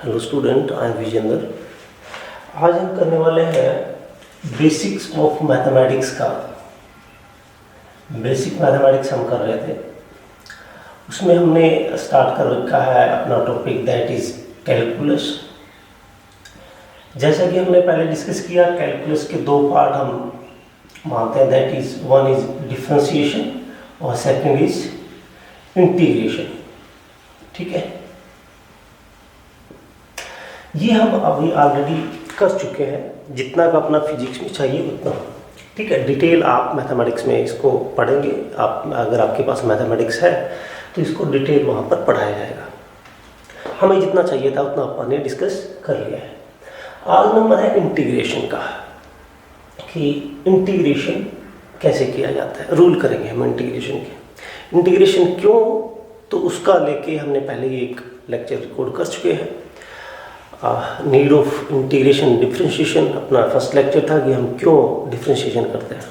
Hello student, I am Vijendra. आज हम करने वाले हैं बेसिक्स ऑफ मैथमेटिक्स का। बेसिक मैथमेटिक्स हम कर रहे थे, उसमें हमने स्टार्ट कर रखा है अपना टॉपिक दैट इज कैलकुलस। जैसा कि हमने पहले डिस्कस किया, कैलकुलस के दो पार्ट हम मानते हैं, that is one is differentiation और सेकंड इज इंटीग्रेशन। ठीक है, ये हम अभी ऑलरेडी कर चुके हैं, जितना का अपना फिजिक्स में चाहिए उतना। ठीक है, डिटेल आप मैथमेटिक्स में इसको पढ़ेंगे। आप अगर आपके पास मैथमेटिक्स है तो इसको डिटेल वहाँ पर पढ़ाया जाएगा। हमें जितना चाहिए था उतना अपन ने डिस्कस कर लिया है। आज नंबर है इंटीग्रेशन का, कि इंटीग्रेशन कैसे किया जाता है। रूल करेंगे हम इंटीग्रेशन के। इंटीग्रेशन क्यों, तो उसका लेके हमने पहले ही एक लेक्चर रिकॉर्ड कर चुके हैं। नीड ऑफ इंटीग्रेशन डिफ्रेंशिएशन अपना फर्स्ट लेक्चर था कि हम क्यों डिफ्रेंशिएशन करते हैं।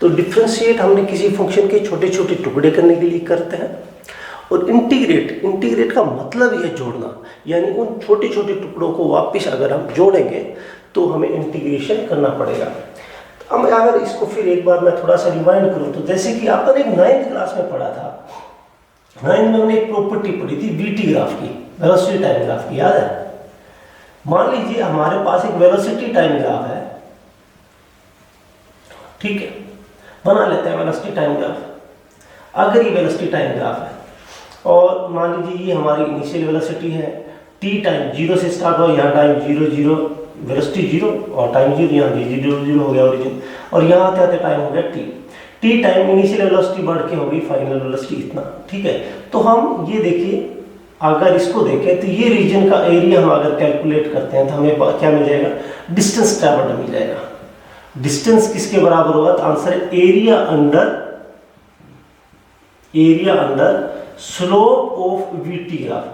तो डिफ्रेंशिएट हमने किसी फंक्शन के छोटे छोटे टुकड़े करने के लिए करते हैं, और इंटीग्रेट का मतलब यह जोड़ना, यानी उन छोटे छोटे टुकड़ों को वापस अगर हम जोड़ेंगे तो हमें इंटीग्रेशन करना पड़ेगा। तो अब अगर इसको फिर एक बार मैं थोड़ा सा रिवाइंड करूँ तो जैसे कि आपने एक 9th क्लास में पढ़ा था, 9th में हमने एक प्रॉपर्टी पढ़ी थी वीटी ग्राफ की, वेलोसिटी टाइम ग्राफ की, याद है। मान लीजिए हमारे पास एक वेलोसिटी टाइम ग्राफ है, ठीक है, बना लेते हैं वेलोसिटी टाइम ग्राफ। अगर ये वेलोसिटी टाइम ग्राफ है और मान लीजिए ये हमारी इनिशियल वेलोसिटी है, टी टाइम 0 से स्टार्ट हो, यहाँ टाइम 0 0, वेलोसिटी 0 और टाइम 0, यहाँ 0 0 हो गया ओरिजिन, और यहाँ आते आते टाइम हो गया टी टाइम इनिशियल वेलोसिटी बढ़ के होगी फाइनल वेलोसिटी इतना। ठीक है, तो हम ये देखिए, अगर इसको देखें तो ये रीजन का एरिया हम अगर कैलकुलेट करते हैं तो हमें क्या मिल जाएगा, डिस्टेंस ट्रैवल्ड मिल जाएगा। डिस्टेंस किसके बराबर होगा, तो आंसर है area under slope of VT graph.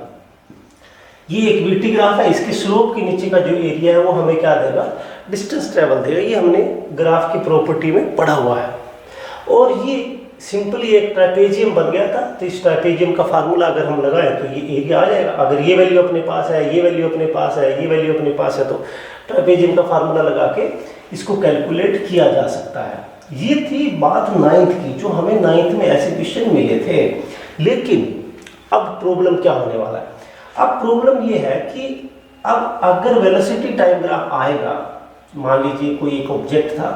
ये एक वीटी ग्राफ है, इसके स्लोप के नीचे का जो एरिया है वो हमें क्या देगा, डिस्टेंस ट्रैवल देगा। ये हमने ग्राफ की प्रॉपर्टी में पढ़ा हुआ है। और ये सिंपली एक ट्रापेजियम बन गया था, तो इस ट्रापेजियम का फार्मूला अगर हम लगाएं तो ये एरिया आ जाएगा। अगर ये वैल्यू अपने पास है, ये वैल्यू अपने पास है, ये वैल्यू अपने पास है, तो ट्रापेजियम का फार्मूला लगा के इसको कैलकुलेट किया जा सकता है। ये थी बात 9th की, जो हमें 9th में ऐसे क्वेश्चन मिले थे। लेकिन अब प्रॉब्लम क्या होने वाला है, अब प्रॉब्लम ये है कि अब अगर वेलोसिटी टाइम ग्राफ आएगा, मान लीजिए कोई एक ऑब्जेक्ट था,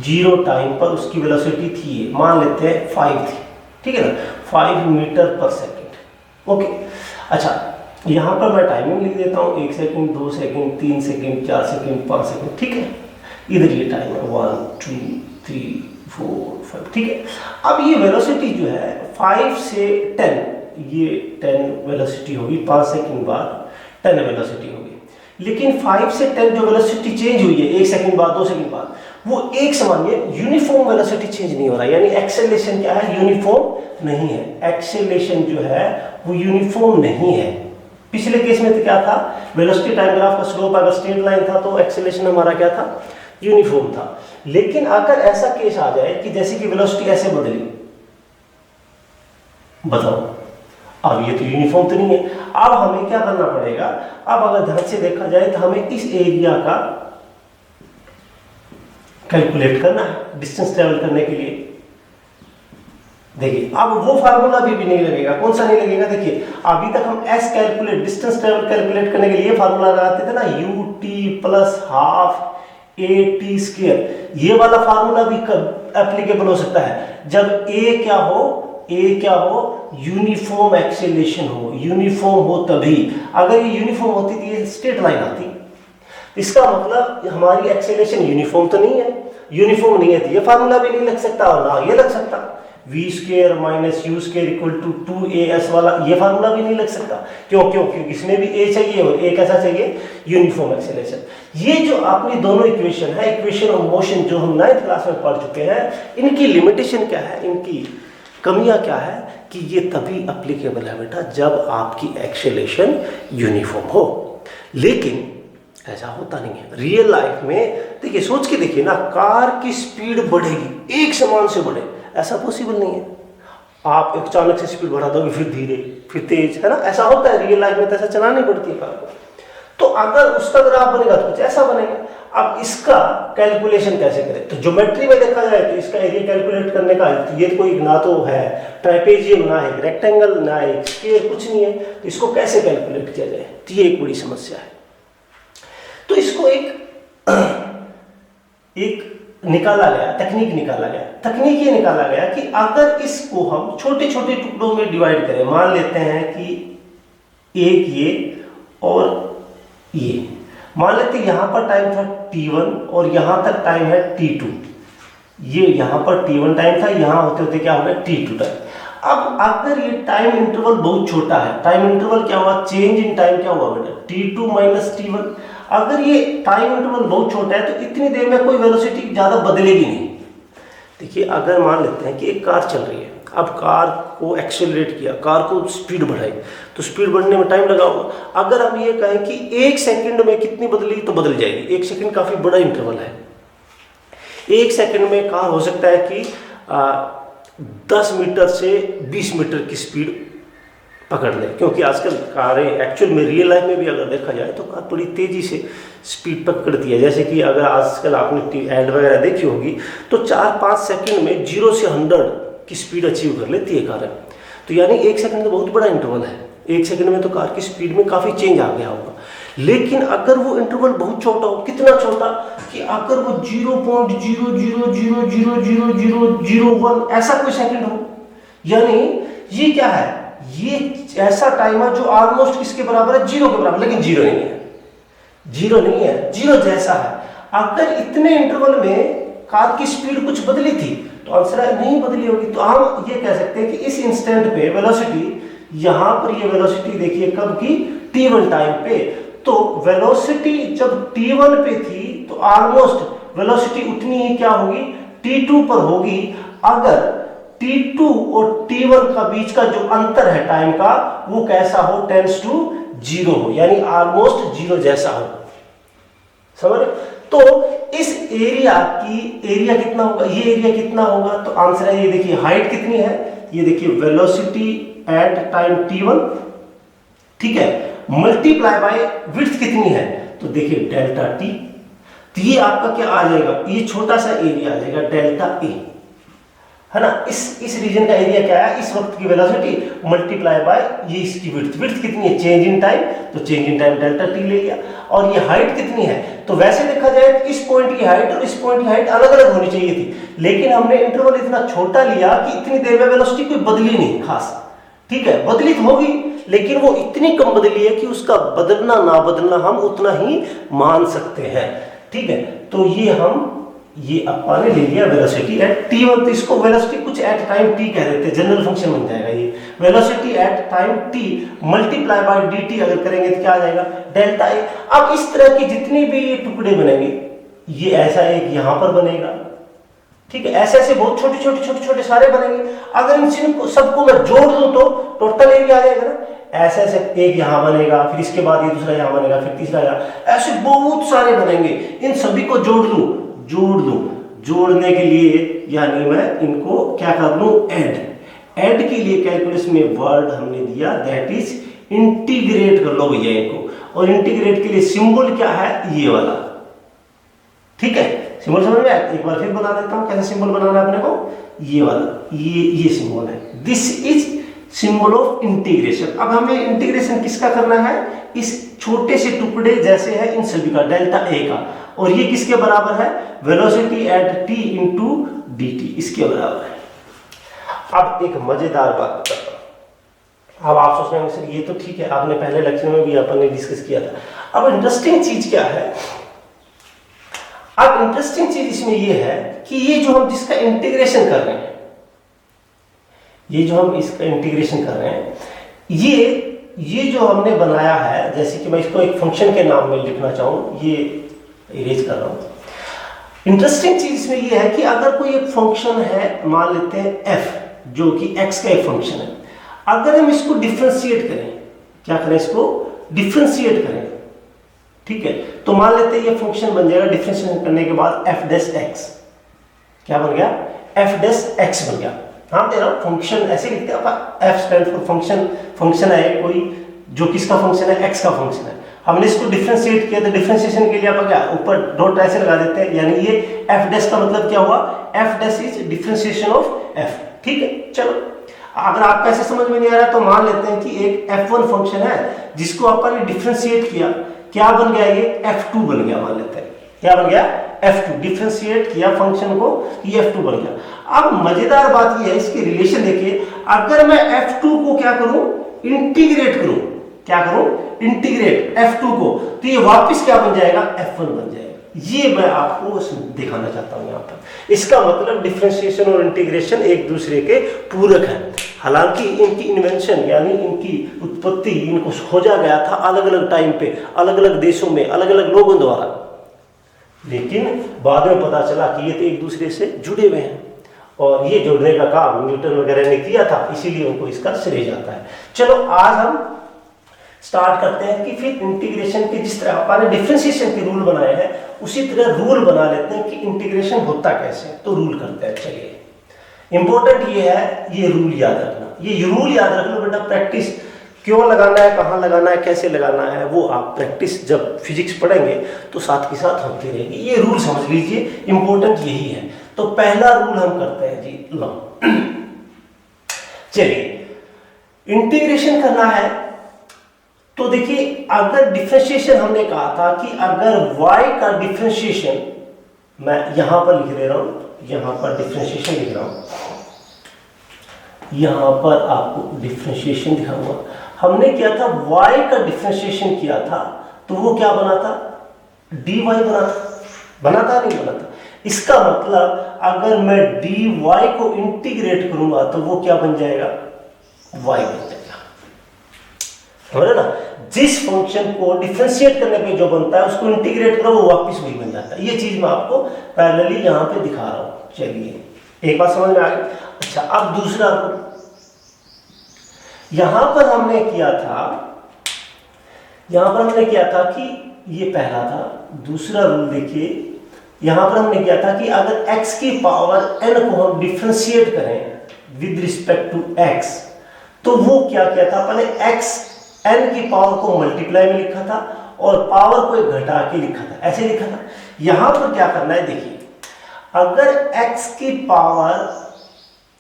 0 टाइम पर उसकी वेलोसिटी थी, मान लेते हैं 5 थी, ठीक है ना, 5 मीटर पर सेकेंड। ओके, अच्छा, यहाँ पर मैं टाइमिंग लिख देता हूँ, 1 second, 2 second, 3 second, 4 second, 5 second. ठीक है, इधर ये टाइम है 1 2 3 4 5। ठीक है, अब ये वेलोसिटी जो है 5 से 10, ये 10 वेलोसिटी होगी, 5 सेकेंड बाद 10 वेलोसिटी होगी। लेकिन 5 से 10 जो वेलोसिटी चेंज हुई है 1 सेकेंड बाद, 2 सेकेंड बाद, वो एक समान है, यूनिफॉर्म वेलोसिटी चेंज नहीं हो रहा है। यानी एक्सेलरेशन क्या है, यूनिफॉर्म नहीं है। एक्सेलरेशन जो है वो यूनिफॉर्म नहीं है। पिछले केस में तो क्या था, वेलोसिटी टाइम ग्राफ का स्लोप अगर स्ट्रेट लाइन था तो एक्सेलरेशन हमारा क्या था, यूनिफॉर्म था। लेकिन अगर ऐसा केस आ जाए कि जैसे कि वेलोसिटी ऐसे बदली, बताओ, अब ये तो यूनिफॉर्म तो नहीं है। अब हमें क्या करना पड़ेगा, अब अगर ध्यान से देखा जाए तो हमें इस एरिया का कैलकुलेट करना है डिस्टेंस ट्रेवल करने के लिए। देखिए, अब वो फार्मूला भी नहीं लगेगा। कौन सा नहीं लगेगा, देखिए, अभी तक हम S calculate, distance travel calculate करने के लिए फार्मूला लगाते थे ना, U T plus half A T square. ये वाला फार्मूला भी एप्लीकेबल हो सकता है जब ए क्या हो, यूनिफॉर्म एक्सेलरेशन हो। यूनिफॉर्म हो तभी, अगर ये यूनिफॉर्म होती तो ये स्ट्रेट लाइन आती। इसका मतलब हमारी एक्सेलरेशन यूनिफॉर्म तो नहीं है। यूनिफॉर्म नहीं है तो ये फार्मूला भी नहीं लग सकता और ना ये लग सकता। v square minus u square equal to 2as वाला ये फार्मूला भी नहीं लग सकता। क्योंकि इसमें भी a चाहिए और a कैसा चाहिए, यूनिफॉर्म एक्सेलरेशन। ये जो अपनी दोनों इक्वेशन है, इक्वेशन ऑफ मोशन, जो हम 9th क्लास में पढ़ चुके हैं, इनकी लिमिटेशन क्या है, इनकी कमियां क्या है, कि ये तभी एप्लीकेबल है बेटा जब आपकी एक्सेलरेशन यूनिफॉर्म हो। लेकिन ऐसा होता नहीं है रियल लाइफ में। देखिए, सोच के देखिए ना, कार की स्पीड बढ़ेगी, एक समान से बढ़े, ऐसा पॉसिबल नहीं है। आप अचानक से स्पीड बढ़ा दोगे, फिर धीरे, फिर तेज, है ना, ऐसा होता है रियल लाइफ में, तो ऐसा चलानी पड़ती है कार को। तो अगर उसका ग्राफ बनेगा तो कुछ ऐसा बनेगा। अब इसका कैलकुलेशन कैसे करें? तो ज्योमेट्री में देखा जाए तो इसका एरिया कैलकुलेट करने का ये कोई ना तो है ट्राइपेजियम, ना एक रेक्टेंगल, ना एक स्क्वायर, कुछ नहीं है। तो इसको कैसे कैलकुलेट किया जाए? तो ये एक बड़ी समस्या है। तो इसको एक निकाला गया, तकनीक निकाला गया। तकनीक ये निकाला गया कि अगर इसको हम छोटे छोटे टुकड़ों में डिवाइड करें, मान लेते हैं कि एक ये और ये, मान लेते हैं यहां पर टाइम था t1 और यहां तक टाइम है t2। ये यहां पर t1 टाइम था, यहां होते होते क्या हो गया t2 टाइम। अब अगर ये टाइम इंटरवल बहुत छोटा है, टाइम इंटरवल क्या हुआ, चेंज इन टाइम क्या हुआ बेटा, t2 माइनस t1। अगर ये टाइम इंटरवल बहुत छोटा है तो इतनी देर में कोई वेलोसिटी ज्यादा बदलेगी नहीं। देखिए अगर मान लेते हैं कि एक कार चल रही है, अब कार को एक्सेलरेट किया, कार को स्पीड बढ़ाई, तो स्पीड बढ़ने में टाइम लगा होगा। अगर हम ये कहें कि 1 सेकंड में कितनी बदली, तो बदल जाएगी। 1 सेकंड काफी बड़ा इंटरवल है। 1 सेकंड में कार हो सकता है कि 10 मीटर से 20 मीटर की स्पीड पकड़ ले, क्योंकि आजकल कारें एक्चुअल में रियल लाइफ में भी अगर देखा जाए तो कार बड़ी तेजी से स्पीड पकड़ती है। जैसे कि अगर आजकल आपने एड वगैरह देखी होगी तो 4-5 सेकंड में 0 से 100 की स्पीड अचीव कर लेती है कार। तो यानी 1 सेकंड तो बहुत बड़ा इंटरवल है। 1 सेकंड में तो कार की स्पीड में काफी चेंज आ गया होगा। लेकिन अगर वो इंटरवल बहुत छोटा हो, कितना छोटा कि अगर वो 0.0000001 ऐसा कोई सेकंड हो, यानी ये क्या है, ये ऐसा टाइम है जो ऑलमोस्ट किसके बराबर है, 0 के बराबर, लेकिन 0 नहीं है, 0 नहीं है, 0 जैसा है। अगर इतने इंटरवल में कार की स्पीड कुछ बदली थी तो आंसर है नहीं बदली होगी। तो हम ये कह सकते हैं कि इस इंस्टेंट पे वेलोसिटी, यहां पर ये वेलोसिटी देखिए कब की, t1 टाइम पे। तो वेलोसिटी जब t1 पे थी तो ऑलमोस्ट वेलोसिटी उतनी ही क्या होगी, t2 पर होगी। अगर t2 और t1 का बीच का जो अंतर है टाइम का, वो कैसा हो, टेंड्स टू 0 हो, यानी ऑलमोस्ट 0 जैसा हो। समझ? तो इस एरिया कितना होगा, ये एरिया कितना होगा, तो आंसर है ये देखिए हाइट कितनी है, ये देखिए वेलोसिटी एट टाइम t1, ठीक है, मल्टीप्लाई बाय विड्थ कितनी है, तो देखिए डेल्टा t। तो ये आपका क्या आ जाएगा, ये छोटा सा एरिया आ जाएगा डेल्टा a, है ना। इस रीजन का एरिया क्या है, इस वक्त की वेलोसिटी मल्टीप्लाई बाय ये इसकी विड्थ। विड्थ कितनी है, चेंज इन टाइम, तो change in time delta t ले लिया। और ये हाइट कितनी है, तो वैसे देखा जाए तो इस पॉइंट की हाइट और इस पॉइंट की हाइट अलग अलग होनी चाहिए थी, लेकिन हमने इंटरवल इतना छोटा लिया कि इतनी देर में वेलोसिटी कोई बदली नहीं खास, ठीक है, बदली तो होगी लेकिन वो इतनी कम बदली है कि उसका बदलना ना बदलना हम उतना ही मान सकते हैं, ठीक है। तो ये अपन ने ले लिया वेलोसिटी एट t1, तो इसको वेलोसिटी कुछ एट टाइम t कह देते हैं, जनरल फंक्शन बन जाएगा ये velocity at time t multiply by dt अगर करेंगे तो क्या आ जाएगा, डेल्टा a। अब इस तरह की जितनी भी ये टुकड़े बनेंगे, ये ऐसा एक यहां पर बनेगा, ठीक है, ऐसे ऐसे बहुत छोटे छोटे सारे बनेंगे। अगर इन सबको मैं जोड़ दूं तो टोटल एरिया आ जाएगा ना। ऐसे ऐसे एक यहां बनेगा, फिर इसके बाद ये दूसरा यहां बनेगा, फिर तीसरा यहां, ऐसे बहुत सारे बनेंगे। इन सभी को जोड़ लूं, जोड़ने के लिए यानी मैं इनको क्या कर लूं, ऐड के लिए कैलकुलस में वर्ड हमने दिया दैट इज इंटीग्रेट कर लो भैया इनको। और इंटीग्रेट के लिए सिंबल क्या है, ये वाला, ठीक है, सिंबल समझ में आया। एक बार फिर बता देता हूं कैसे सिंबल बनाना है अपने को, ये वाला, ये सिंबल है, this is symbol of integration. अब हमें इंटीग्रेशन किसका करना है, इस छोटे से टुकड़े जैसे है इन सभी का, डेल्टा a का, और ये किसके बराबर है, velocity at t into dt, इसके बराबर है। अब एक मजेदार बात बताता हूं। अब आप सोच रहे होंगे सर ये तो ठीक है, आपने पहले लेक्चर में भी अपन ने डिस्कस किया था। अब इंटरेस्टिंग चीज क्या है, अब इंटरेस्टिंग चीज इसमें ये है कि ये जो हम जिसका इंटीग्रेशन कर रहे हैं, ये जो हम इसका इंटीग्रेशन कर रहे हैं, ये जो हमने बनाया है, जैसे कि मैं इसको एक फंक्शन के नाम में लिखना चाहूं, ये इरेज कर रहा हूं। इंटरेस्टिंग चीज इसमें ये है कि अगर कोई एक फंक्शन है, मान लेते हैं f, जो कि x का एक फंक्शन है, अगर हम इसको डिफरेंशिएट करें, क्या करें, इसको डिफरेंशिएट करें, ठीक है, तो मान लेते हैं ये फंक्शन बन जाएगा, डिफरेंशिएट करने के बाद f डैश x, क्या बन गया, f डैश x बन गया। हाँ दे रहा हूं, फंक्शन ऐसे लिखते हैं, f stand for function, function है कोई जो किसका फंक्शन है, x का फंक्शन है। हमने इसको डिफरेंशिएट किया, तो डिफरेंशिएशन के लिए आप क्या ऊपर डॉट ऐसे लगा देते हैं, यानी ये एफ डैश का मतलब क्या हुआ, F dash is differentiation of F. ठीक है, चलो अगर आपको ऐसे समझ में नहीं आ रहा तो मान लेते हैं कि एक f1 फंक्शन है जिसको अपन ने डिफरेंशिएट किया, क्या बन गया, ये f2 बन गया। मान लेते हैं क्या बन गया, f2। डिफरेंशिएट किया फंक्शन को, ये f2 बन गया। अब मजेदार बात ये है, इसकी रिलेशन देखिए, अगर मैं f2 को क्या करूं, इंटीग्रेट करूं, क्या करूं, इंटीग्रेट f2 को, तो ये वापस क्या बन जाएगा, f1 बन जाएगा। ये मैं आपको दिखाना चाहता हूं यहां पर। इसका मतलब डिफरेंशिएशन और इंटीग्रेशन एक दूसरे के पूरक है। हालांकि इनकी इन्वेंशन यानी इनकी उत्पत्ति इनको खोजा गया था अलग अलग टाइम पे, अलग अलग देशों में, अलग अलग लोगों द्वारा, लेकिन बाद में पता चला कि ये तो एक दूसरे से जुड़े हुए हैं, और ये जोड़ने का काम न्यूटन वगैरह ने किया था, इसीलिए उनको इसका श्रेय जाता है। चलो आज हम स्टार्ट करते हैं कि फिर इंटीग्रेशन के जिस तरह अपन ने डिफरेंशिएशन के रूल बनाए हैं उसी तरह रूल बना लेते हैं कि इंटीग्रेशन होता कैसे, तो रूल करते हैं। चलिए, इंपॉर्टेंट ये है, ये रूल याद रखना, ये रूल याद रख लो बेटा। प्रैक्टिस क्यों लगाना है, कहाँ लगाना है, कैसे लगाना है, वो आप प्रैक्टिस जब फिजिक्स पढ़ेंगे तो साथ के साथ होती रहेगी। ये रूल समझ लीजिए, इंपॉर्टेंट यही है। तो पहला रूल हम करते हैं जी, लो चलिए इंटीग्रेशन करना है। तो देखिए, अगर डिफरेंशिएशन हमने कहा था कि अगर y का डिफरेंशिएशन, मैं यहां पर लिख दे रहा हूं, यहां पर डिफरेंशिएशन लिख रहा हूं, यहां पर आपको डिफरेंशिएशन लिखा हुआ, हमने किया था y का डिफरेंशिएशन किया था, तो वो क्या बना था, dy बना था, बना था नहीं बना था। इसका मतलब अगर मैं dy को इंटीग्रेट करूंगा तो वो क्या बन जाएगा, y बन जाएगा। समझ ना, जिस फंक्शन को डिफरेंशिएट करने पे जो बनता है उसको इंटीग्रेट करो वो वापस वही बन जाता है। ये चीज मैं आपको पैरेलली यहां पे दिखा रहा हूं। चलिए एक बात समझ में आ गई। अच्छा, अब दूसरा रूल यहां पर हमने किया था, यहां पर हमने किया था कि ये पहला था। दूसरा रूल देखिए, यहां पर हमने किया था कि अगर x की पावर n को हम डिफरेंशिएट करें विद रिस्पेक्ट टू x, तो वो क्या किया था, पहले x n की पावर को मल्टीप्लाई में लिखा था और पावर को घटा के लिखा था, ऐसे लिखा था। यहां पर क्या करना है, देखिए, अगर x की पावर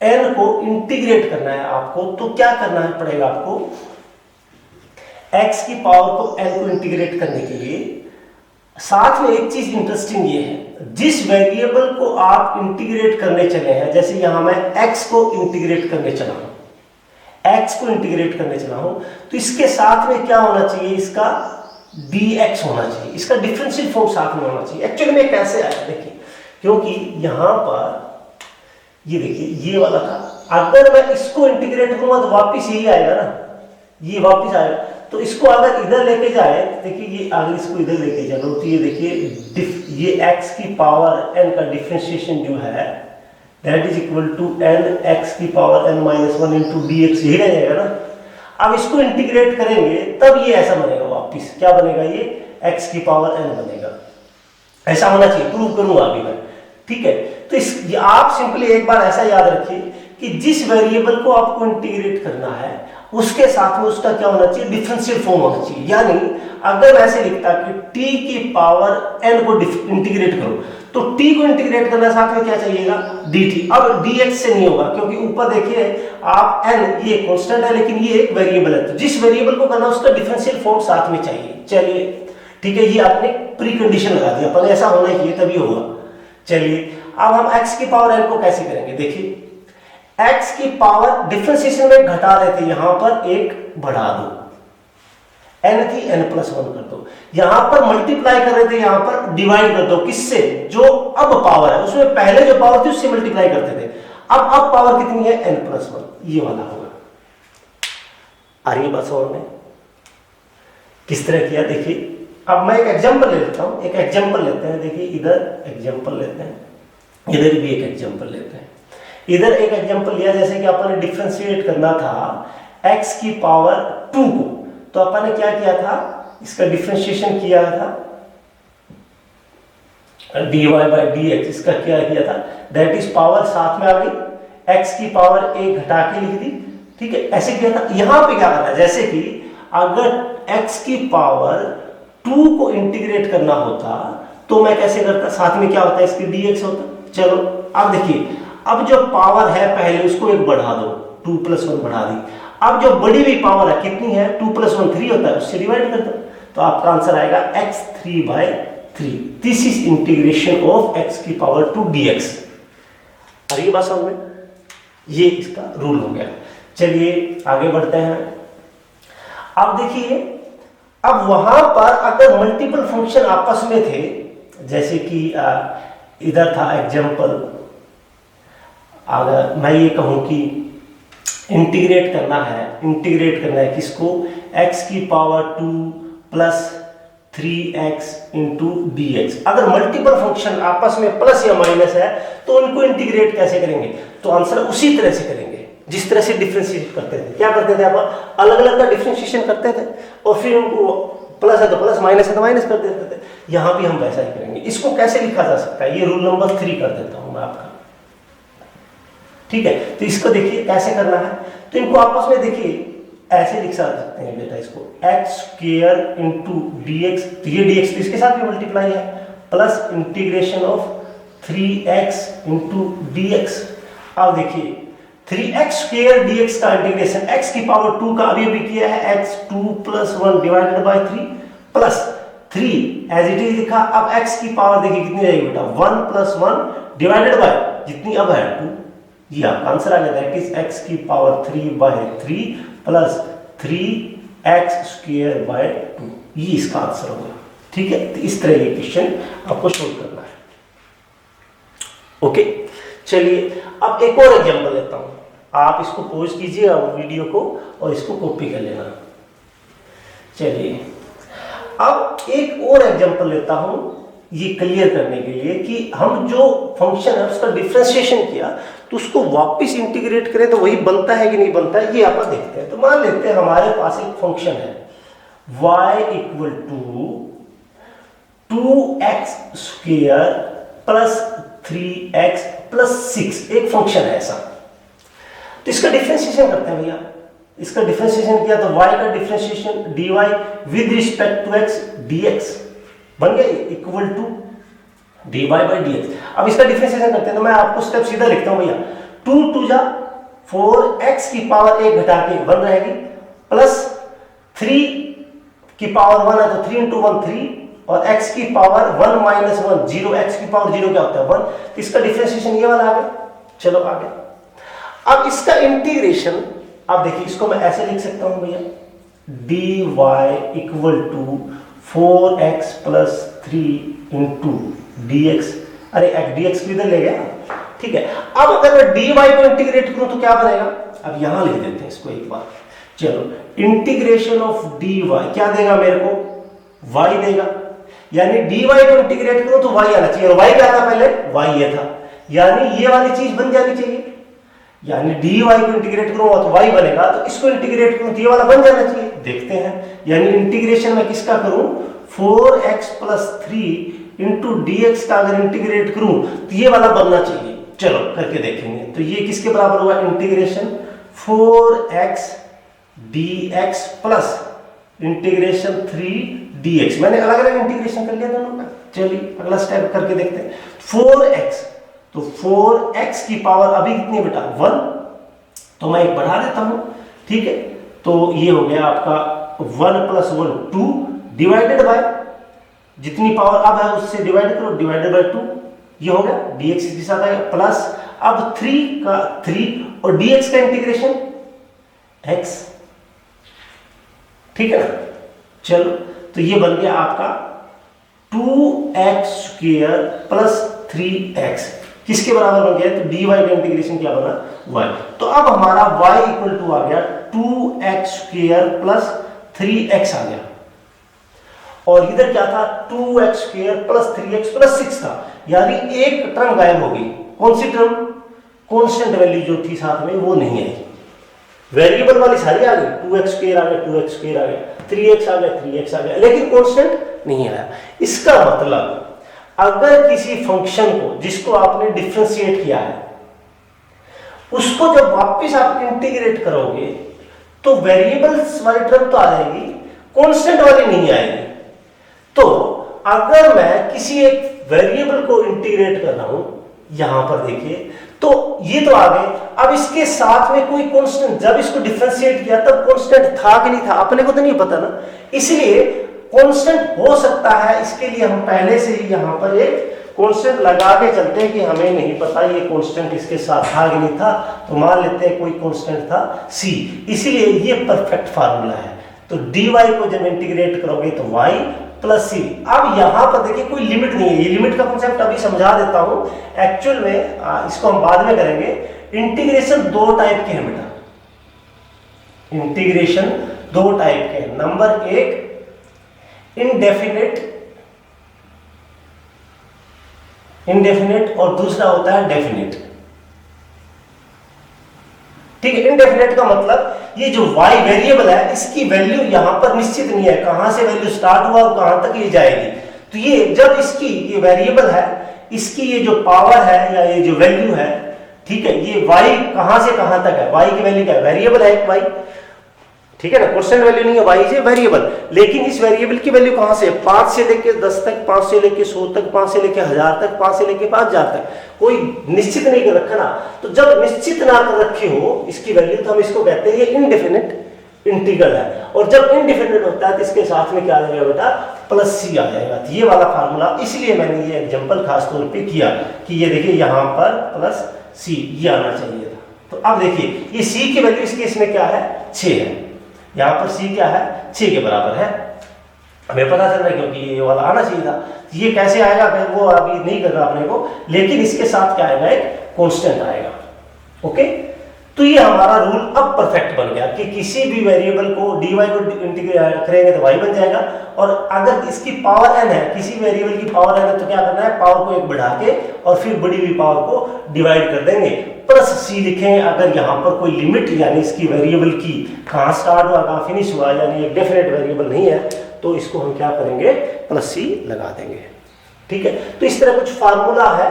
n को इंटीग्रेट करना है आपको, तो क्या करना है पड़ेगा आपको, x की पावर को n को इंटीग्रेट करने के लिए साथ में एक चीज इंटरेस्टिंग ये है, जिस वेरिएबल को आप इंटीग्रेट करने चले हैं, जैसे यहां मैं x को इंटीग्रेट करने चला हूं, x को इंटीग्रेट करने चला हूं, तो इसके साथ में क्या होना चाहिए, इसका dx होना चाहिए, इसका डिफरेंशियल फॉर्म साथ में होना चाहिए। एक्चुअली में कैसे आया देखिए, क्योंकि यहां पर ये देखिए ये वाला था, अगर मैं इसको इंटीग्रेट करूंगा तो वापस यही आएगा ना, ये वापस आएगा। तो इसको अगर इधर लेके जाए, देखिए ये अगर इसको इधर लेके चलो तो ये देखिए ये x की पावर n का डिफरेंशिएशन जो है that is equal to n x की power n minus 1 into d x, यही रह जाएगा ना। अब इसको इंटीग्रेट करेंगे तब ये ऐसा बनेगा, वापिस क्या बनेगा, ये x की पावर n बनेगा। ऐसा होना चाहिए, प्रूव करूंगा अभी मैं, ठीक है। तो इस आप सिंपली एक बार ऐसा याद रखिए कि जिस वेरिएबल को आपको इंटीग्रेट करना है उसके साथ में उसका क्या होना चाहिए, डिफरेंशियल फॉर्म होना चाहिए। यानी अगर मैं ऐसे लिखता कि t की पावर n को इंटीग्रेट करो, तो t को इंटीग्रेट करना साथ में क्या चाहिएगा, dt। अब dx से नहीं होगा, क्योंकि ऊपर देखिए आप n ये कांस्टेंट है लेकिन ये एक वेरिएबल है, तो जिस वेरिएबल को करना उसका डिफरेंशियल फॉर्म साथ में चाहिए। चलिए ठीक है, ये आपने प्री कंडीशन लगा दिया, पर ऐसा होना चाहिए तभी होगा। चलिए अब हम x की पावर n को कैसे करेंगे, देखिए x की पावर डिफरेंशिएशन में घटा रहे थे, यहां पर एक बढ़ा दो, n की n+1 कर दो, यहां पर मल्टीप्लाई कर रहे थे, यहां पर डिवाइड कर दो, किससे, जो अब पावर है उसमें पहले जो पावर थी उससे मल्टीप्लाई करते थे, अब पावर कितनी है, n+1, ये वाला होगा। आ रही बात समझ में, किस तरह किया देखिए। अब मैं एक एग्जांपल ले लेता हूं, एक एग्जांपल लेते हैं, देखिए इधर एग्जांपल लेते हैं, इधर भी एक एग्जांपल लेते हैं। इधर एक एग्जांपल लिया, जैसे कि अपन ने डिफरेंशिएट करना था x की पावर 2 को, तो अपन ने क्या किया था, इसका डिफरेंशिएशन किया था dy by dx, इसका क्या किया था, दैट इज पावर साथ में आ गई, x की पावर 1 घटा के लिख दी, ठीक है, ऐसे किया था। यहां पे क्या करना है, जैसे कि अगर x की पावर 2 को इंटीग्रेट करना होता तो मैं कैसे करता, साथ में क्या होता है इसके dx होता। चलो अब देखिए, अब जो पावर है पहले उसको एक बढ़ा दो, 2 + 1 बढ़ा दी। अब जो बड़ी हुई पावर है कितनी है, 2 + 1 3 होता है, उससे डिवाइड कर दो तो आपका आंसर आएगा x3/3। This is integration of x⁻2 dx। और ये बात समझ में, ये इसका रूल हो गया। चलिए आगे बढ़ते हैं। अब देखिए, अब वहां पर अगर मल्टीपल फंक्शन आपस में थे, जैसे कि इधर था एग्जांपल, अगर मैं ये कहूं कि इंटीग्रेट करना है किसको, x⁻2 + 3x × dx। अगर मल्टीपल फंक्शन आपस में प्लस या माइनस है तो उनको इंटीग्रेट कैसे करेंगे, तो आंसर उसी तरह से करेंगे जिस तरह से डिफरेंशिएट करते थे। क्या करते थे, आप अलग अलग का डिफरेंशिएशन करते थे और फिर उनको प्लस है तो प्लस, माइनस है तो माइनस कर देते थे। यहां भी हम वैसा ही करेंगे। इसको कैसे लिखा जा सकता है, ये रूल नंबर 3 कर देता हूं मैं आपका, ठीक है। तो इसको देखिए कैसे करना है, तो इनको आपस में देखिए ऐसे लिख सकते हैं बेटा, इसको x² × dx, तो ये dx तो इसके साथ भी मल्टीप्लाई है, plus integration of 3x × dx। अब देखिए 3x² dx का इंटीग्रेशन x⁻2 का अभी अभी किया है, x2 + 1 divided by 3 plus 3 as it is लिखा। अब x की पावर देखिए कितनी जाएगी बेटा, 1 + 1 डिवाइडेड बाय जितनी अब है 2, ये आपका आंसर आ जाता है कि x⁻3/3 प्लस 3x²/2, ये इसका आंसर होगा, ठीक है। तो इस तरह ये क्वेश्चन आपको सोल्व करना है। ओके, चलिए अब एक और एग्जांपल लेता हूं, आप इसको पॉज कीजिए वीडियो को और इसको कॉपी कर लेना। चलिए अब एक और एग्जांपल लेता हूं, ये क्लियर करने के लिए कि हम जो फंक्शन है उसका डिफरेंशिएशन किया तो उसको वापस इंटीग्रेट करें तो वही बनता है कि नहीं बनता है, ये आप देखते हैं। तो मान लेते हैं हमारे पास एक फंक्शन है y = 2x² + 3x + 6, एक फंक्शन है ऐसा। तो इसका डिफरेंशिएशन करते हैं भैया। इसका डिफरेंशिएशन किया तो y का differentiation dy with respect to x dx बन गया इक्वल टू dy/dx। अब इसका डिफरेंशिएशन करते हैं तो मैं आपको स्टेप सीधा लिखता हूं भैया, 2 × 2 = 4, x की पावर 1 घटा के 1 रहेगी, प्लस 3 की पावर 1 है तो 3 × 1 3, और x की पावर 1 - 1 0, x की पावर 0 क्या होता है 1। तो इसका डिफरेंशिएशन ये वाला आ गया। चलो आगे, अब इसका इंटीग्रेशन, अब देखिए इसको मैं ऐसे लिख सकता हूं भैया, dy = 4x + 3 × dx। अरे dx को इधर ले गया, ठीक है। अब अगर मैं dy को इंटीग्रेट करूं तो क्या बनेगा, अब यहां लिख देते हैं इसको एक बार। चलो, इंटीग्रेशन ऑफ dy क्या देगा मेरे को, y देगा, यानी dy को इंटीग्रेट करो तो y आना चाहिए, और y क्या था पहले, y ये था, यानी ये वाली चीज बन जानी चाहिए। यानी dy को इंटीग्रेट करूंगा तो y बनेगा, तो इसको इंटीग्रेट करूं तो ये वाला बन जाना चाहिए। देखते हैं, यानी इंटीग्रेशन में किसका करूं, 4x + 3 × dx का अगर इंटीग्रेट करूं तो ये वाला बनना चाहिए। चलो करके देखेंगे। तो ये किसके बराबर हुआ, integration 4x dx plus integration 3 dx। मैंने अलग अलग इंटीग्रेशन कर लिया दोनों का। चलिए अगला स्टेप करके देखते हैं। 4x, तो 4x की पावर अभी कितनी बेटा 1, तो मैं एक बढ़ा देता हूं, ठीक है। तो ये हो गया आपका 1 + 1 2 डिवाइडेड बाय जितनी पावर अब है उससे डिवाइड करो, डिवाइडेड बाय 2, ये हो गया dx के साथ आएगा, प्लस अब 3 का 3 और dx का इंटीग्रेशन x, ठीक है ना। चलो तो ये बन गया आपका 2x² + 3x किसके बराबर बन गया, तो dy का इंटीग्रेशन क्या बना y। तो अब हमारा y = आ गया 2x² + 3x आ गया, और इधर क्या था 2x² + 3x + 6 था, यानी एक टर्म गायब हो गई। कौन सी टर्म, कांस्टेंट वैल्यू जो थी साथ में वो नहीं आई, वेरिएबल वाली सारी आ गई, 2x² आ गया, 2x² आ गया, 3x आ गया, 3x आ गया, लेकिन कांस्टेंट नहीं आया। इसका मतलब अगर किसी फंक्शन को जिसको आपने डिफरेंशिएट किया है उसको जब वापस आप इंटीग्रेट करोगे तो वेरिएबल्स वाली टर्म तो आ जाएगी, कांस्टेंट वाली नहीं आएगी। तो अगर मैं किसी एक वेरिएबल को इंटीग्रेट कर रहा हूं, यहां पर देखिए, तो ये तो आ गए। अब इसके साथ में कोई कांस्टेंट, जब इसको डिफरेंशिएट किया तब कांस्टेंट था कि नहीं था, अपने को तो नहीं पता ना, इसलिए कांस्टेंट हो सकता है। इसके लिए हम पहले से ही यहां पर एक कांस्टेंट लगा के चलते हैं कि हमें नहीं पता ये कांस्टेंट इसके साथ था कि नहीं था, तो मान लेते हैं कोई कांस्टेंट था c, इसीलिए ये परफेक्ट फार्मूला है। तो dy को जब इंटीग्रेट करोगे तो y प्लस सी। अब यहां पर देखिए कोई लिमिट नहीं है, ये लिमिट का कॉन्सेप्ट अभी समझा देता हूं। एक्चुअल में इसको हम बाद में करेंगे। इंटीग्रेशन दो टाइप के हैं बेटा, इंटीग्रेशन दो टाइप के हैं। नंबर एक इनडेफिनेट और दूसरा होता है डेफिनेट। ठीक है, इनडेफिनेट का मतलब ये जो y वेरिएबल है इसकी वैल्यू यहां पर निश्चित नहीं है, कहां से वैल्यू स्टार्ट हुआ और कहां तक ये जाएगी। तो ये जब इसकी ये वेरिएबल है, इसकी ये जो पावर है या ये जो वैल्यू है, ठीक है, ये y कहां से कहां तक है, y की वैल्यू क्या है, वेरिएबल है एक y, ठीक है ना, कांस्टेंट वैल्यू नहीं है, y इज ए वेरिएबल। लेकिन इस वेरिएबल की वैल्यू कहां से, 5 से लेके 10 तक, 5 से लेके 100 तक, 5 से लेके 1000 तक, 5 से लेके 5000 तक, कोई निश्चित नहीं कर रखा ना। तो जब निश्चित ना कर रखी हो इसकी वैल्यू, तो हम इसको कहते हैं ये इनडेफिनेट इंटीग्रल है। और जब इनडेफिनेट होता है तो इसके साथ में क्या आ जाएगा बेटा, प्लस सी आ जाएगा। तो ये वाला फार्मूला, इसलिए मैंने ये एग्जांपल खास तौर पे किया कि ये देखिए यहां पर प्लस सी ये आना चाहिए था। तो अब देखिए ये सी की वैल्यू इस केस में क्या है, 6 है। यहां पर सी क्या है, 6 के बराबर है। हमें पता चल रहा है क्योंकि ये वाला आना चाहिए था। ये कैसे आएगा वो अभी नहीं करना अपने को, लेकिन इसके साथ क्या आएगा, एक कांस्टेंट आएगा। ओके, तो ये हमारा रूल अब परफेक्ट बन गया कि किसी भी वेरिएबल को dy को इंटीग्रेट करेंगे तो y बन जाएगा। और अगर इसकी पावर n है, किसी वेरिएबल की पावर n है, तो क्या करना है, पावर को एक बढ़ा के और फिर बढ़ी हुई पावर को डिवाइड कर देंगे, प्लस c लिखेंगे। अगर यहाँ पर कोई लिमिट यानी इसकी वेरिएबल की कहाँ स्टार्ट हुआ कहाँ फिनिश हुआ, यानी एक डेफिनेट वेरिएबल नहीं है, तो इसको हम क्या करेंगे, प्लस c लगा देंगे। ठीक है, तो इस तरह कुछ फार्मूला है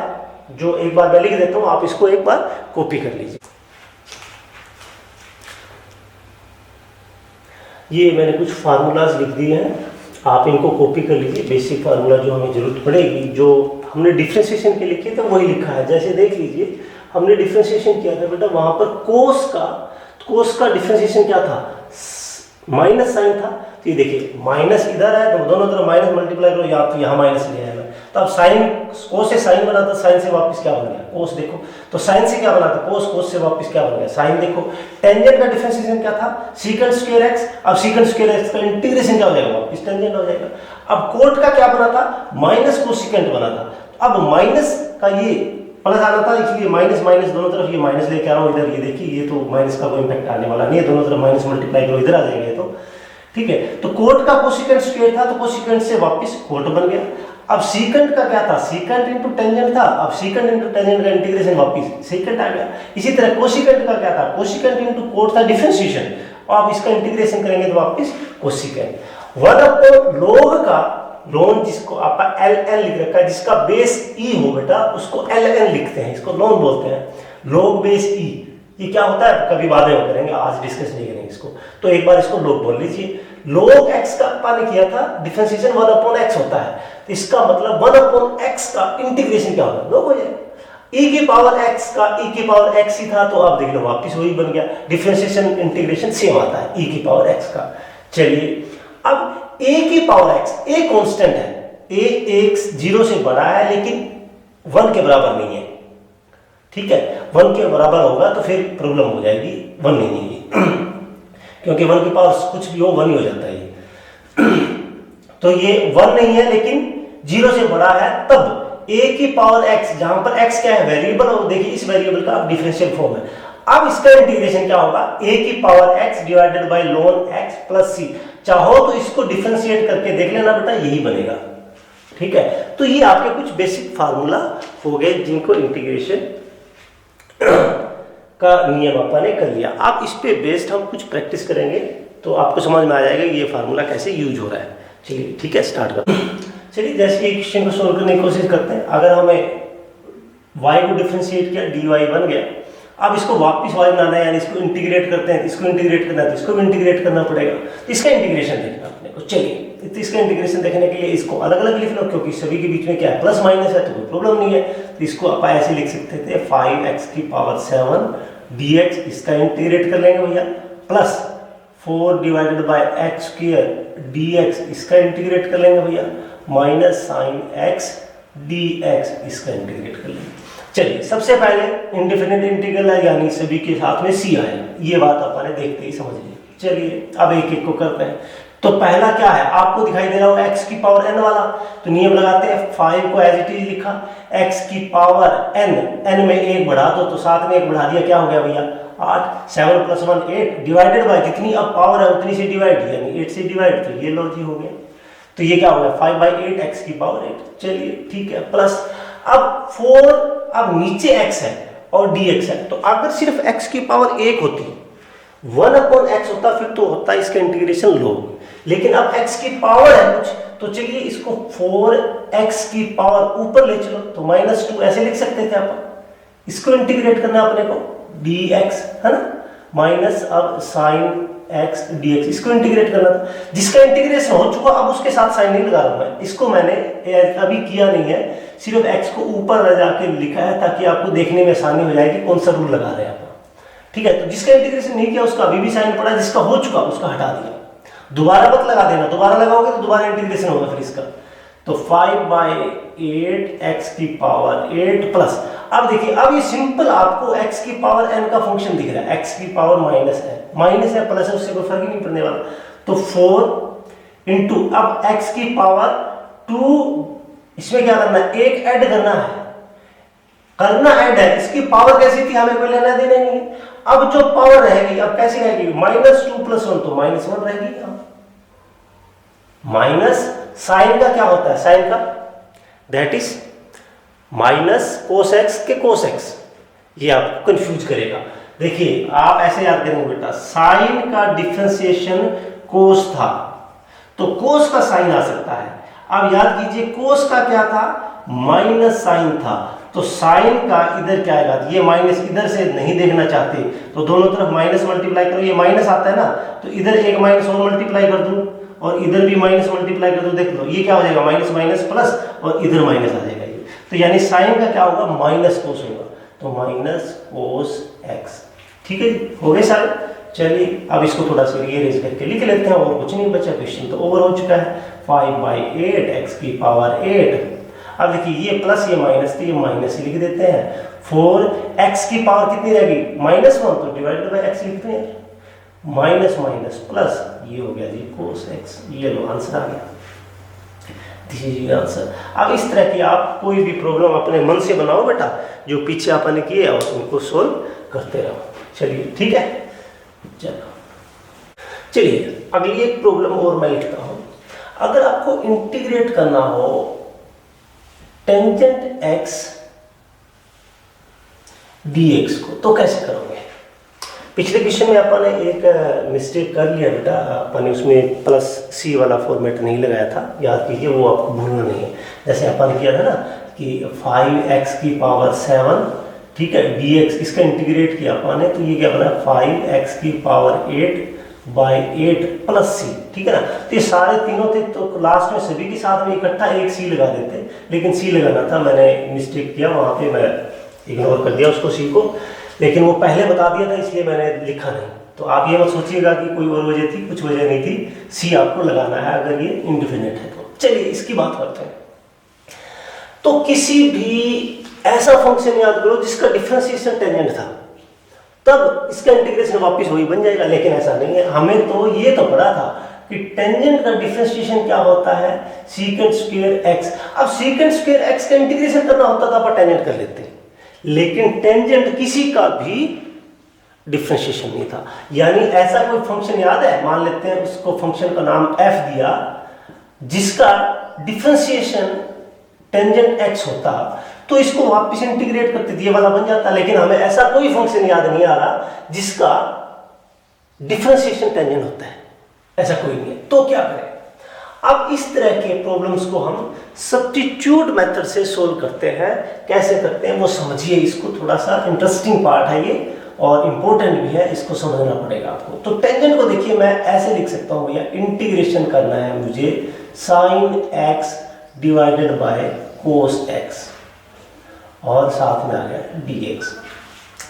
जो एक बार मैं लिख देता हूँ, आप इसको एक बार कॉपी कर लीजिए। ये मैंने कुछ फार्मूलाज लिख दिए हैं, आप इनको कॉपी कर लीजिए। बेसिक फार्मूला जो हमें जरूरत पड़ेगी, जो हमने डिफरेंशिएशन के लिखे थे वही लिखा है। जैसे देख लीजिए, हमने डिफरेंशिएशन किया था बेटा, वहां पर कोस का डिफरेंशिएशन क्या था, माइनस साइन था। तो ये देखिए माइनस इधर है तो दोनों तरफ माइनस मल्टीप्लाई करो, या तो यहाँ माइनस ले आएगा। तो अब साइन, कोस से साइन बना था, साइन से वापस क्या बन गया, कोस। देखो तो साइन से क्या बना था, कोस, कोस से वापस क्या बन गया, साइन। देखो टेंजेंट का डिफरेंशिएशन क्या था, सीकेंट स्क्वायर एक्स। अब सीकेंट स्क्वायर एक्स का इंटीग्रेशन क्या हो जाएगा, वापस टेंजेंट हो जाएगा। अब कोट का क्या बना था, माइनस कोसिकेंट बना था। अब माइनस का ये प्लस आना था, इसलिए माइनस माइनस दोनों तरफ ये माइनस लेके आ रहा हूँ इधर। ये देखिए ये तो माइनस का कोई इम्पैक्ट आने वाला नहीं है, दोनों तरफ माइनस मल्टीप्लाई करो, इधर आ जाएंगे। तो ठीक है, तो कोट का कोसिकेंट स्क्वायर था, तो कोसिकेंट से वापस कोट बन गया। अब सीकेंट का क्या था, सीकेंट इनटू टेंजेंट था। अब सीकेंट इनटू टेंजेंट का इंटीग्रेशन वापस सीकेंट आ गया। इसी तरह कोसिकेंट का क्या था, कोसिकेंट इनटू कोट था, डिफरेंशिएशन, और आप इसका इंटीग्रेशन करेंगे तो वापस कोसिकेंट। 1/log का, लॉन जिसको आप ln लिख रखा है, जिसका बेस e हो बेटा उसको ln लिखते हैं, इसको लॉन बोलते हैं, log बेस e। ये क्या होता है कभी बाद में करेंगे, आज डिस्कस नहीं करेंगे इसको। तो एक बार इसको log बोल लीजिए। log x का अपन किया था डिफरेंशिएशन 1/x होता है, तो इसका मतलब 1/x का इंटीग्रेशन क्या होगा, log हो जाएगा। e की पावर x का e की पावर x ही था, तो अब देख लो वापस वही बन गया। डिफरेंशिएशन इंटीग्रेशन सेम आता है e की पावर x का। चलिए अब a की पावर x, a कांस्टेंट है, a x 0 से बड़ा है लेकिन 1 के बराबर नहीं है। ठीक है, 1 के बराबर होगा तो फिर प्रॉब्लम हो जाएगी, 1 नहीं है क्योंकि 1 की पावर कुछ भी हो 1 ही हो जाता है ये। तो ये 1 नहीं है लेकिन 0 से बड़ा है, तब a की पावर x, जहां पर x क्या है, वेरिएबल, और देखिए इस वेरिएबल का डिफरेंशियल फॉर्म है। अब इसका इंटीग्रेशन क्या होगा, a की power x divided by ln x plus c। चाहो तो इसको डिफरेंशिएट करके देख लेना बेटा, यही बनेगा। ठीक है, तो ये आपके कुछ बेसिक फार्मूला हो गए जिनको इंटीग्रेशन का नियम अपन ने कर लिया। अब इस पे बेस्ड हम कुछ प्रैक्टिस करेंगे तो आपको समझ में आ जाएगा कि ये फार्मूला कैसे यूज हो रहा है। चलिए ठीक है, स्टार्ट करते हैं। चलिए जैसे एक क्वेश्चन को सोल्व करने की कोशिश करते हैं। अगर हमें y को डिफरेंशिएट किया, dy बन गया। अब इसको वापस y बनाना है, यानी इसको इंटीग्रेट करते हैं, इसको इंटीग्रेट करना है तो इसको भी इंटीग्रेट करना पड़ेगा। तो इसका इंटीग्रेशन देखना अपने को। चलिए तो इसका इंटीग्रेशन देखने के लिए इसको अलग अलग लिख लो, क्योंकि सभी के बीच में क्या है, प्लस माइनस है तो कोई प्रॉब्लम नहीं है। तो इसको आप ऐसे लिख सकते थे 5x⁻7 dx, इसका इंटीग्रेट कर लेंगे भैया, प्लस 4/x² dx, इसका इंटीग्रेट कर लेंगे भैया, माइनस sin x dx, इसका इंटीग्रेट कर लेंगे। चलिए सबसे पहले इंडिफिनिट इंटीग्रल है, यानी सभी के साथ में c आएगा, ये बात अपन देखते ही समझ ली। चलिए अब एक एक को करते हैं। तो पहला क्या है, आपको दिखाई दे रहा होगा x⁻n वाला, तो नियम लगाते हैं, 5 को एज इट इज लिखा, x⁻n, n में 1 बढ़ा दो तो साथ में 1 बढ़ा दिया, क्या हो गया भैया 8, 7 + 1 8, डिवाइडेड बाय जितनी अब पावर है उतनी से डिवाइड, यानी 8 से डिवाइड, तो ये लो जी हो गया। तो ये क्या हो गया 5/8 x⁻8। चलिए ठीक है, प्लस अब 4, अब नीचे x है और dx है, तो अगर सिर्फ x⁻1 होती, 1/x होता, फिर तो होता इसका इंटीग्रेशन लो, लेकिन अब x की पावर है कुछ, तो चलिए इसको 4x की पावर ऊपर ले चलो, तो -2 ऐसे लिख सकते थे आप। इसको इंटीग्रेट करना अपने को, dx है ना, माइनस अब sin x dx, इसको इंटीग्रेट करना था, जिसका इंटीग्रेशन हो चुका, अब उसके साथ साइन नहीं लगा रहा हूं मैं, इसको मैंने अभी किया नहीं है, सिर्फ x को ऊपर ले जाके लिखा है ताकि आपको देखने में आसानी हो जाएगी कौन सा रूल लगा रहे हैं आप। ठीक है, तो जिसका इंटीग्रेशन नहीं किया उसका अभी भी साइन पड़ा, जिसका हो चुका उसका हटा दिया। दोबारा मत लगा देना, दोबारा लगाओगे तो दोबारा इंटीग्रेशन होगा फिर इसका। तो 5/8 x⁻8 प्लस, अब देखिए अब ये सिंपल आपको x⁻n का फंक्शन दिख रहा है, x⁻−n, माइनस है प्लस है उससे कोई फर्क ही नहीं पड़ने वाला। तो 4 इंटू अब x⁻2, इसमें क्या करना है, एक ऐड करना ऐड है, इसकी पावर कैसी थी हमें कोई लेना देना नहीं है। अब जो पावर रहेगी अब कैसी रहेगी, -2 + 1 तो -1 रहेगी। माइनस साइन का क्या होता है, साइन का दैट इज -cos x के cos x, ये आपको कंफ्यूज करेगा। देखिए आप ऐसे याद करेंगे बेटा, साइन का डिफरेंशिएशन कोस था, तो कोस का साइन आ सकता है। अब याद कीजिए कोस का क्या था, माइनस साइन था, तो साइन का इधर क्या आएगा, ये माइनस इधर से नहीं देखना चाहते तो दोनों तरफ माइनस मल्टीप्लाई करो, ये माइनस आता है ना, तो इधर एक माइनस और मल्टीप्लाई कर दूं और इधर भी माइनस मल्टीप्लाई कर दो, देख लो ये क्या हो जाएगा, माइनस माइनस प्लस, और इधर माइनस आ जाएगा ये। तो यानी साइन का क्या होगा, माइनस कोस होगा, तो माइनस कोस एक्स। ठीक है जी, हो गए सारे। चलिए अब इसको थोड़ा सा रीअरेंज करके लिख लेते हैं, और कुछ नहीं बचा, क्वेश्चन तो ओवर हो चुका है। 5/8 x⁻8, अब देखिए ये प्लस ये माइनस, तो ये माइनस ही लिख देते हैं। 4x की पावर कितनी रहेगी, -1, तो डिवाइडेड बाय x लिखते हैं, माइनस माइनस प्लस, ये हो गया जी cos x। ये लो आंसर आ गया, दिस इज आंसर। अब इस तरह की आप कोई भी प्रॉब्लम अपने मन से बनाओ बेटा, जो पीछे आपने किए और उनको सोल्व करते रहो। चलिए ठीक है, चलिए अगली एक प्रॉब्लम और मैं लिखता हूं। अगर आपको इंटीग्रेट करना हो टेंजेंट x dx को, तो कैसे करोगे। पिछले क्वेश्चन में अपन ने एक मिस्टेक कर लिया बेटा, अपन ने उसमें +c वाला फॉर्मेट नहीं लगाया था, याद कीजिए, वो आपको भूलना नहीं है। जैसे अपन किया था ना कि 5x⁻7, ठीक है, dx, इसका इंटीग्रेट किया अपन ने, तो ये क्या बना 5x⁸ + c, ठीक है ना। तो ये सारे तीनों थे, तो लास्ट में सभी के साथ में इकट्ठा एक c लगा देते, लेकिन c लगाना था, मैंने मिस्टेक किया, वहां पे मैं इग्नोर कर दिया उसको, c को, लेकिन वो पहले बता दिया था इसलिए मैंने लिखा नहीं। तो आप ये मत सोचिएगा कि कोई और वजह थी, कुछ वजह नहीं थी, c आपको लगाना है अगर ये इंडिफिनिट है तो। चलिए इसकी बात करते हैं। तो किसी भी ऐसा फंक्शन याद करो जिसका डिफरेंशिएशन टेंजेंट था, तब इसका इंटीग्रेशन वापस वही बन जाएगा, लेकिन ऐसा नहीं है। हमें तो ये तो पता था कि टेंजेंट का डिफरेंशिएशन क्या होता है, sec² x। अब sec² x का इंटीग्रेशन करना होता था, पर टेंजेंट कर लेते, लेकिन टेंजेंट किसी का भी डिफरेंशिएशन नहीं था। यानी ऐसा कोई फंक्शन याद है, मान लेते हैं उसको फंक्शन का नाम f दिया, जिसका डिफरेंशिएशन टेंजेंट x होता, तो इसको वापस इंटीग्रेट करते दिए वाला बन जाता, लेकिन हमें ऐसा कोई फंक्शन याद नहीं आ रहा जिसका डिफरेंशिएशन टेंजेंट होता है, ऐसा कोई नहीं है। तो क्या करें, अब इस तरह के प्रॉब्लम्स को हम सब्स्टिट्यूट मेथड से सोल्व करते हैं। कैसे करते हैं वो समझिए, इसको थोड़ा सा इंटरेस्टिंग पार्ट है ये और इम्पोर्टेंट भी है, इसको समझना पड़ेगा आपको। तो टेंजेंट को देखिए मैं ऐसे लिख सकता हूँ भैया, इंटीग्रेशन करना है मुझे sine x divided by cos x और साथ में आ गया dx,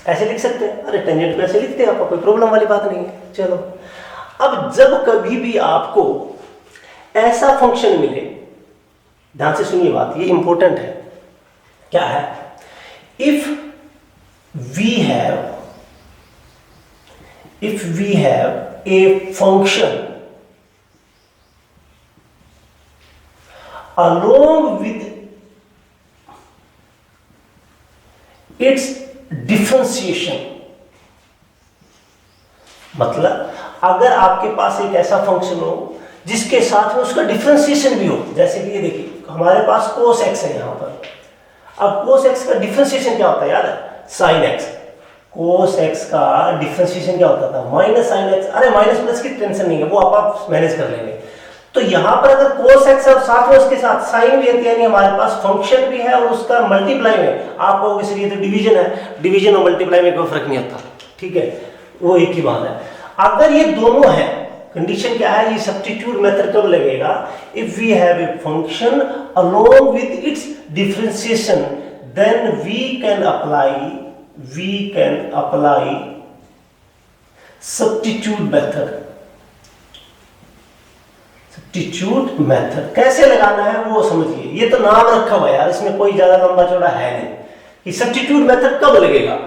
ऐसे लिख सकते हैं। अरे टेंजेंट को ऐसे लिखते हैं, आपको कोई प्रॉब्लम वाली बात नहीं है। चलो, अब जब कभी भी आपको ऐसा फंक्शन मिले, ध्यान से सुनिए बात, ये इंपॉर्टेंट है। क्या है? If we have a function along with its differentiation, मतलब अगर आपके पास एक ऐसा फंक्शन हो जिसके साथ में उसका डिफरेंशिएशन भी हो, जैसे कि ये देखिए हमारे पास cos x है यहां पर। अब cos x का डिफरेंशिएशन क्या होता है यार? sin x। cos x का डिफरेंशिएशन क्या होता था? Minus sin x। अरे माइनस प्लस की टेंशन नहीं है, वो आप मैनेज कर लेंगे। तो यहां पर अगर cos x और साथ में उसके साथ sin भी है, यानी हमारे पास फंक्शन भी है और उसका मल्टीप्लाई में, आप कहोगे सर ये तो डिवीजन है, डिवीजन और मल्टीप्लाई में कोई फर्क नहीं होता, ठीक है, वो एक ही बात है। अगर ये दोनों है, कंडीशन क्या है? ये सब्स्टिट्यूट मेथड कब लगेगा? If we have a function along with its differentiation then we can apply substitute method. Substitute method कैसे लगाना है वो समझिए। ये तो नाम रखा हुआ है यार, इसमें कोई ज्यादा लंबा चौड़ा है नहीं। कि सब्स्टिट्यूट मेथड कब लगेगा?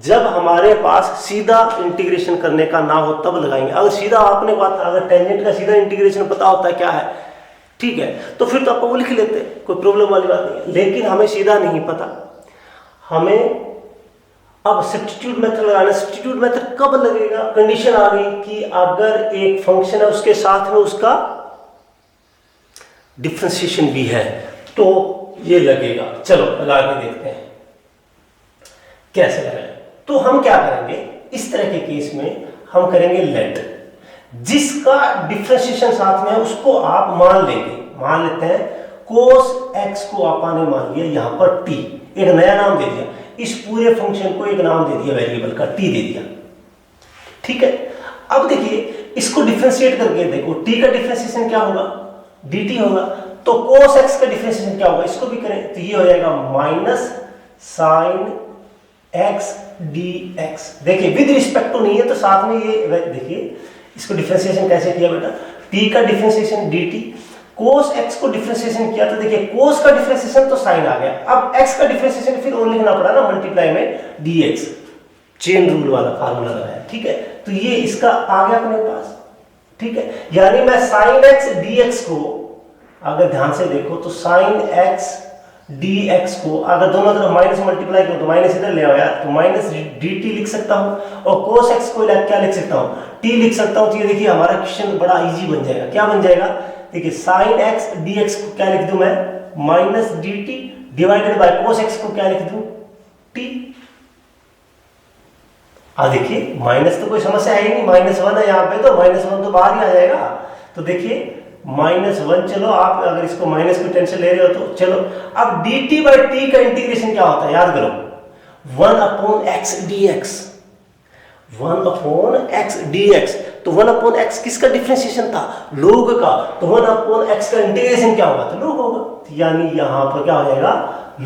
जब हमारे पास सीधा इंटीग्रेशन करने का ना हो तब लगाएंगे। अगर सीधा आपने बात, अगर टेंजेंट का सीधा इंटीग्रेशन पता होता है क्या है, ठीक है, तो फिर तो आप वो लिख लेते, कोई प्रॉब्लम वाली बात नहीं है। लेकिन हमें सीधा नहीं पता, हमें अब सब्स्टिट्यूट मेथड लगाना। सब्स्टिट्यूट मेथड कब लगेगा? कंडीशन आ गई कि अगर एक फंक्शन है उसके साथ में उसका डिफरेंशिएशन भी है तो ये लगेगा। चलो लगा के देखते हैं कैसे लगाएं। तो हम क्या करेंगे, इस तरह के केस में हम करेंगे लेट, जिसका डिफरेंशिएशन साथ में है उसको आप मान लेंगे। मान लेते हैं cos x को आपने मान लिया यहां पर t, एक नया नाम दे दिया, इस पूरे फंक्शन को एक नाम दे दिया वेरिएबल का, t दे दिया, ठीक है। अब देखिए इसको डिफरेंशिएट करके देखो, t का डिफरेंशिएशन क्या होगा? dt होगा। तो cos x का डिफरेंशिएशन क्या होगा? इसको भी करें तो ये हो जाएगा माइनस साइन x dx। देखिए विद रिस्पेक्ट टू नहीं है तो साथ में ये देखिए इसको डिफरेंशिएशन कैसे किया बेटा, t का डिफरेंशिएशन dt, cos x को डिफरेंशिएशन किया तो देखिए cos का डिफरेंशिएशन तो sin आ गया, अब x का डिफरेंशिएशन फिर और लिखना पड़ा ना मल्टीप्लाई में dx, चेन रूल वाला फार्मूला लगाया, ठीक है। तो ये इसका आ गया अपने पास, ठीक है। यानी मैं sin x dx को अगर ध्यान से देखो तो sin x dx को अगर दोनों तरफ माइनस मल्टीप्लाई करो तो माइनस इधर ले आओ यार, तो माइनस dt लिख सकता हूं और cos x को क्या लिख सकता हूं? t लिख सकता हूं। तो ये देखिए हमारा क्वेश्चन बड़ा इजी बन जाएगा। क्या बन जाएगा? देखिए sin x dx को क्या लिख दूं मैं? Minus dt divided by cos x को क्या लिख दूं? t। देखिए माइनस तो कोई समस्या है ही नहीं, -1 है यहाँ पे, तो -1 तो बाहर ही आ जाएगा। तो देखिए -1, चलो आप अगर इसको माइनस की टेंशन ले रहे हो तो चलो। अब dt बाई t का इंटीग्रेशन क्या होता है याद करो, 1/x dx, 1/x dx। तो 1/x किसका डिफरेंशिएशन था? log का। तो 1/x का इंटीग्रेशन क्या होगा? तो log होगा। यानी यहां पर क्या हो जाएगा?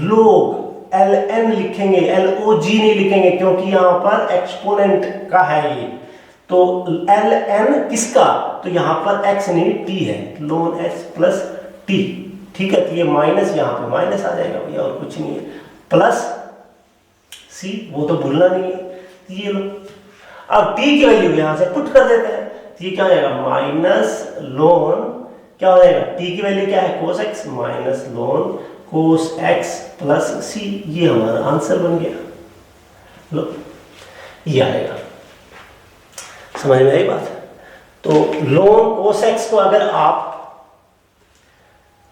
log ln लिखेंगे, log नहीं लिखेंगे क्योंकि यहां पर एक्सपोनेंट का है ये। तो ln किसका? तो यहां पर x नहीं t है, ln x प्लस t, ठीक है। तो ये माइनस यहां पे माइनस आ जाएगा भैया, और कुछ नहीं है, प्लस c, वो तो भूलना नहीं है। ये लो, अब t की वैल्यू यहां से पुट कर देते हैं, तो ये क्या हो जाएगा? माइनस ln क्या हो जाएगा? t की वैल्यू क्या है? cos x minus ln cos x plus c। ये हमारा आंसर बन गया। लो ये आएगा, समझ में आई बात? तो ln cos x को अगर आप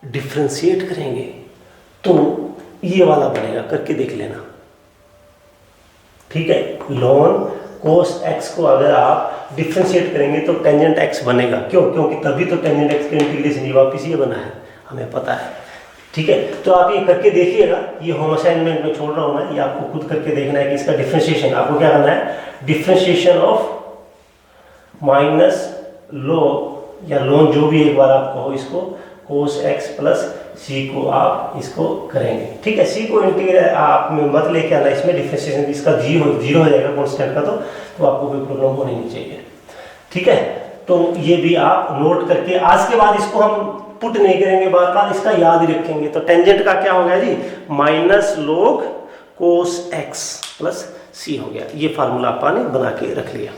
डिफरेंशिएट करेंगे तो ये वाला बनेगा, करके देख लेना, ठीक है। ln cos x को अगर आप डिफ्रेंशिएट करेंगे तो टेंजेंट एक्स बनेगा। क्यों? क्योंकि तभी तो टेंजेंट एक्स का इंटीग्रेशन ये वापस ये बना है, हमें पता है। ठीक है, तो आप ये करके देखिएगा, ये होम असाइनमेंट में छोड़ रहा हूँ मैं, ये आपको खुद करके देखना है कि इसका डिफ्रेंशिएशन आपको क्या करना है, डिफ्रेंशिएशन ऑफ माइनस log या ln जो भी एक बार आप कहो इसको, cos x प्लस c को आप इसको करेंगे। ठीक है, c को इंटीग्रेट आप में मत लेके आना, इसमें डिफरेंशिएशन इसका जीरो हो जाएगा कांस्टेंट का, तो आपको कोई प्रॉब्लम होनी नहीं चाहिए। ठीक है, तो ये भी आप नोट करके, आज के बाद इसको हम पुट नहीं करेंगे बार बार, इसका याद ही रखेंगे। तो टेंजेंट का क्या हो गया जी, minus log cos x plus c हो गया। ये फार्मूला आपने बना के रख लिया।